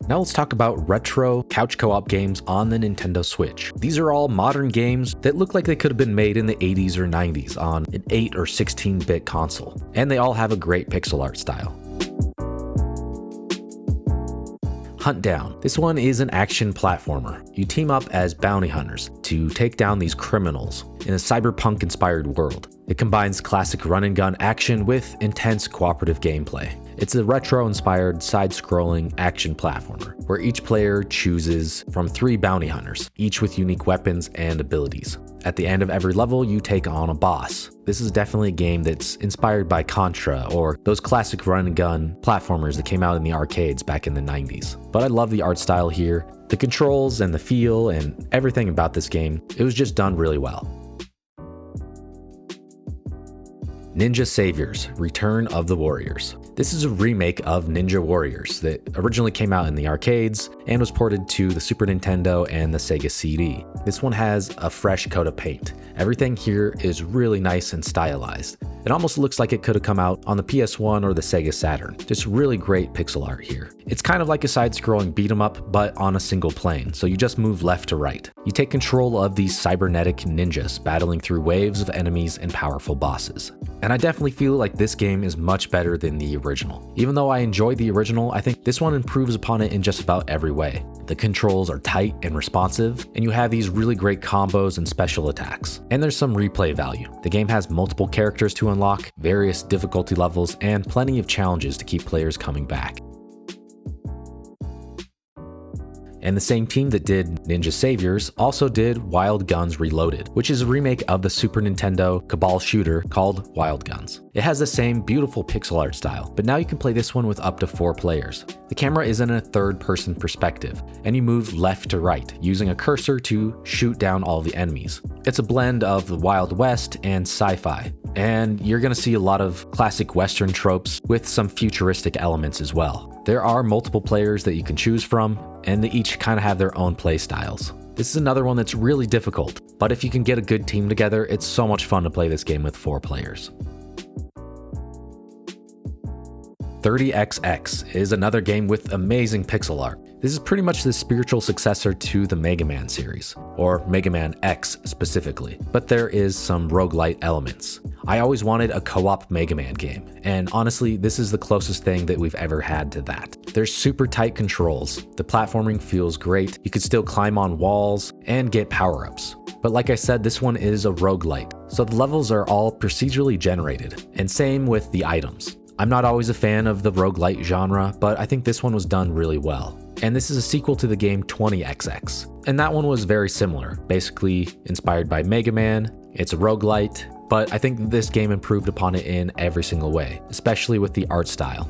Now let's talk about retro couch co-op games on the Nintendo Switch. These are all modern games that look like they could have been made in the 80s or 90s on an 8 or 16-bit console, and they all have a great pixel art style. Hunt Down. This one is an action platformer. You team up as bounty hunters to take down these criminals in a cyberpunk-inspired world. It combines classic run-and-gun action with intense cooperative gameplay. It's a retro-inspired side-scrolling action platformer, where each player chooses from 3 bounty hunters, each with unique weapons and abilities. At the end of every level, you take on a boss. This is definitely a game that's inspired by Contra or those classic run-and-gun platformers that came out in the arcades back in the 90s. But I love the art style here, the controls and the feel and everything about this game. It was just done really well. Ninja Saviors: Return of the Warriors. This is a remake of Ninja Warriors that originally came out in the arcades and was ported to the Super Nintendo and the Sega CD. This one has a fresh coat of paint. Everything here is really nice and stylized. It almost looks like it could have come out on the PS1 or the Sega Saturn. Just really great pixel art here. It's kind of like a side-scrolling beat-em-up, but on a single plane, so you just move left to right. You take control of these cybernetic ninjas, battling through waves of enemies and powerful bosses. And I definitely feel like this game is much better than the original. Even though I enjoyed the original, I think this one improves upon it in just about every way. The controls are tight and responsive, and you have these really great combos and special attacks. And there's some replay value. The game has multiple characters to unlock, various difficulty levels, and plenty of challenges to keep players coming back. And the same team that did Ninja Saviors also did Wild Guns Reloaded, which is a remake of the Super Nintendo Cabal shooter called Wild Guns. It has the same beautiful pixel art style, but now you can play this one with up to 4 players. The camera is in a third-person perspective, and you move left to right, using a cursor to shoot down all the enemies. It's a blend of the Wild West and sci-fi, and you're going to see a lot of classic Western tropes with some futuristic elements as well. There are multiple players that you can choose from, and they each kind of have their own play styles. This is another one that's really difficult, but if you can get a good team together, it's so much fun to play this game with 4 players. 30XX is another game with amazing pixel art. This is pretty much the spiritual successor to the Mega Man series, or Mega Man X specifically, but there is some roguelite elements. I always wanted a co-op Mega Man game, and honestly, this is the closest thing that we've ever had to that. There's super tight controls, the platforming feels great, you could still climb on walls and get power-ups. But like I said, this one is a roguelite, so the levels are all procedurally generated, and same with the items. I'm not always a fan of the roguelite genre, but I think this one was done really well. And this is a sequel to the game 20XX, and that one was very similar, basically inspired by Mega Man. It's a roguelite, but I think this game improved upon it in every single way, especially with the art style.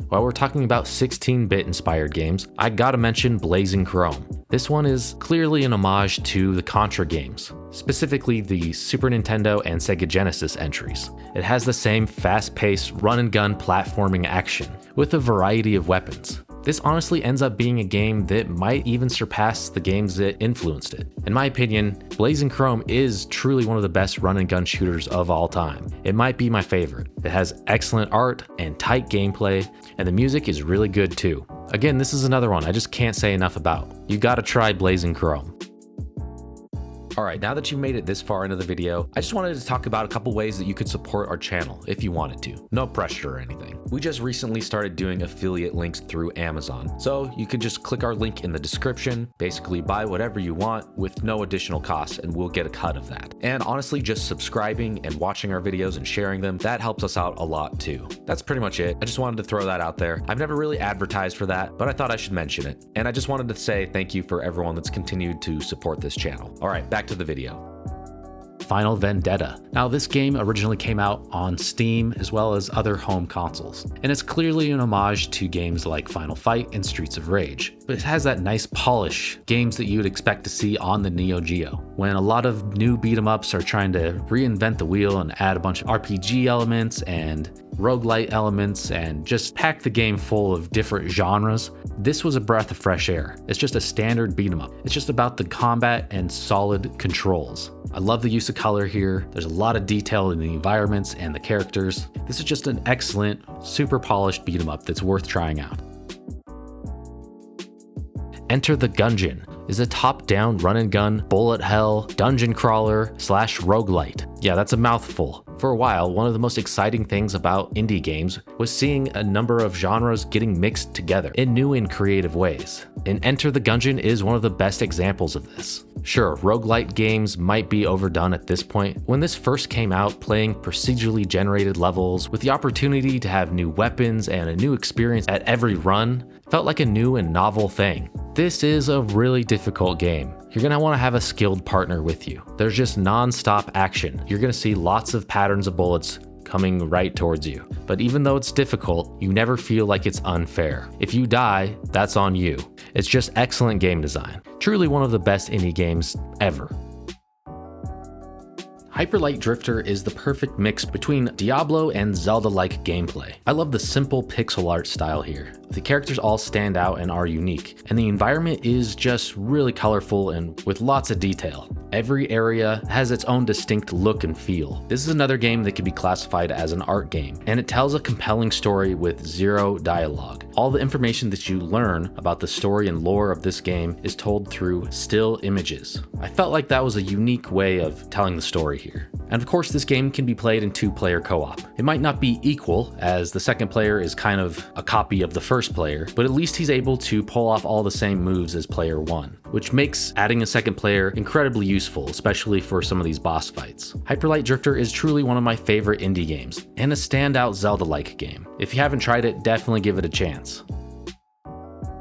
While we're talking about 16-bit inspired games, I gotta mention Blazing Chrome. This one is clearly an homage to the Contra games, specifically the Super Nintendo and Sega Genesis entries. It has the same fast-paced run-and-gun platforming action, with a variety of weapons. This honestly ends up being a game that might even surpass the games that influenced it. In my opinion, Blazing Chrome is truly one of the best run-and-gun shooters of all time. It might be my favorite. It has excellent art and tight gameplay, and the music is really good too. Again, this is another one I just can't say enough about. You gotta try Blazing Chrome. Alright, now that you've made it this far into the video, I just wanted to talk about a couple ways that you could support our channel if you wanted to. No pressure or anything. We just recently started doing affiliate links through Amazon, so you could just click our link in the description, basically buy whatever you want with no additional cost, and we'll get a cut of that. And honestly, just subscribing and watching our videos and sharing them, that helps us out a lot too. That's pretty much it. I just wanted to throw that out there. I've never really advertised for that, but I thought I should mention it. And I just wanted to say thank you for everyone that's continued to support this channel. Alright, back to the video. Final Vendetta. Now, this game originally came out on Steam as well as other home consoles, and it's clearly an homage to games like Final Fight and Streets of Rage, but it has that nice polish, games that you would expect to see on the Neo Geo, when a lot of new beat-em-ups are trying to reinvent the wheel and add a bunch of RPG elements and roguelite elements and just pack the game full of different genres. This was a breath of fresh air. It's just a standard beat 'em up. It's just about the combat and solid controls. I love the use of color here. There's a lot of detail in the environments and the characters. This is just an excellent, super polished beat 'em up that's worth trying out. Enter the Gungeon is a top-down run-and-gun, bullet hell, dungeon crawler / roguelite. Yeah, that's a mouthful. For a while, one of the most exciting things about indie games was seeing a number of genres getting mixed together in new and creative ways. And Enter the Gungeon is one of the best examples of this. Sure, roguelite games might be overdone at this point. When this first came out, playing procedurally generated levels with the opportunity to have new weapons and a new experience at every run felt like a new and novel thing. This is a really difficult game. You're gonna wanna have a skilled partner with you. There's just non-stop action. You're gonna see lots of patterns of bullets coming right towards you. But even though it's difficult, you never feel like it's unfair. If you die, that's on you. It's just excellent game design. Truly one of the best indie games ever. Hyper Light Drifter is the perfect mix between Diablo and Zelda-like gameplay. I love the simple pixel art style here. The characters all stand out and are unique, and the environment is just really colorful and with lots of detail. Every area has its own distinct look and feel. This is another game that could be classified as an art game, and it tells a compelling story with zero dialogue. All the information that you learn about the story and lore of this game is told through still images. I felt like that was a unique way of telling the story here. And of course, this game can be played in 2-player co-op. It might not be equal, as the second player is kind of a copy of the first player, but at least he's able to pull off all the same moves as player 1, which makes adding a second player incredibly useful, especially for some of these boss fights. Hyper Light Drifter is truly one of my favorite indie games, and a standout Zelda-like game. If you haven't tried it, definitely give it a chance.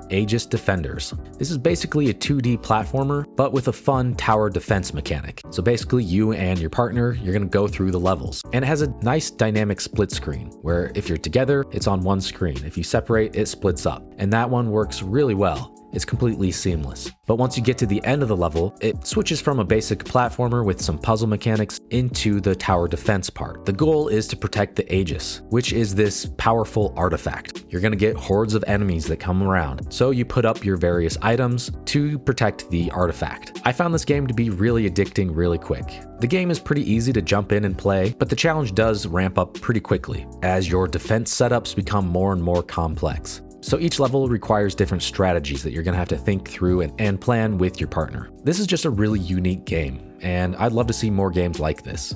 Aegis Defenders. This is basically a 2D platformer, but with a fun tower defense mechanic. So basically you and your partner, you're gonna go through the levels. And it has a nice dynamic split screen, where if you're together, it's on one screen. If you separate, it splits up. And that one works really well. It's completely seamless. But once you get to the end of the level, it switches from a basic platformer with some puzzle mechanics into the tower defense part. The goal is to protect the Aegis, which is this powerful artifact. You're gonna get hordes of enemies that come around, so you put up your various items to protect the artifact. I found this game to be really addicting really quick. The game is pretty easy to jump in and play, but the challenge does ramp up pretty quickly as your defense setups become more and more complex. So each level requires different strategies that you're gonna have to think through and plan with your partner. This is just a really unique game, and I'd love to see more games like this.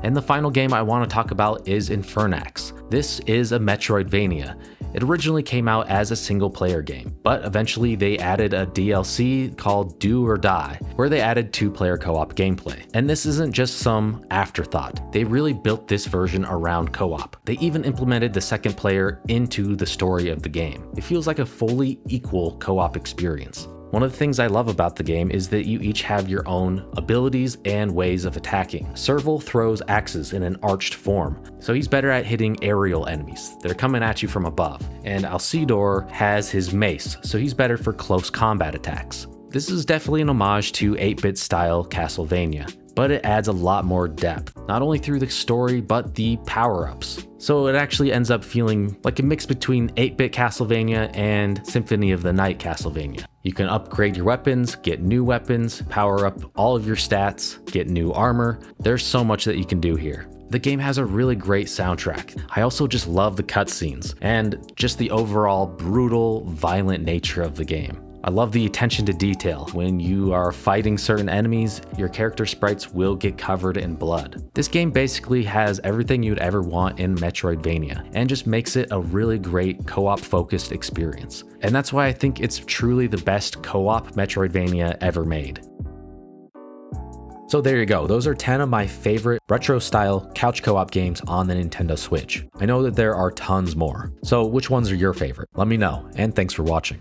And the final game I want to talk about is Infernax. This is a Metroidvania. It originally came out as a single-player game, but eventually they added a DLC called Do or Die, where they added 2-player co-op gameplay. And this isn't just some afterthought. They really built this version around co-op. They even implemented the second player into the story of the game. It feels like a fully equal co-op experience. One of the things I love about the game is that you each have your own abilities and ways of attacking. Serval throws axes in an arched form, so he's better at hitting aerial enemies. They're coming at you from above. And Alcidor has his mace, so he's better for close combat attacks. This is definitely an homage to 8-bit style Castlevania, but it adds a lot more depth, not only through the story, but the power-ups. So it actually ends up feeling like a mix between 8-bit Castlevania and Symphony of the Night Castlevania. You can upgrade your weapons, get new weapons, power up all of your stats, get new armor. There's so much that you can do here. The game has a really great soundtrack. I also just love the cutscenes and just the overall brutal, violent nature of the game. I love the attention to detail. When you are fighting certain enemies, your character sprites will get covered in blood. This game basically has everything you'd ever want in Metroidvania, and just makes it a really great co-op focused experience. And that's why I think it's truly the best co-op Metroidvania ever made. So there you go, those are 10 of my favorite retro-style couch co-op games on the Nintendo Switch. I know that there are tons more, so which ones are your favorite? Let me know, and thanks for watching.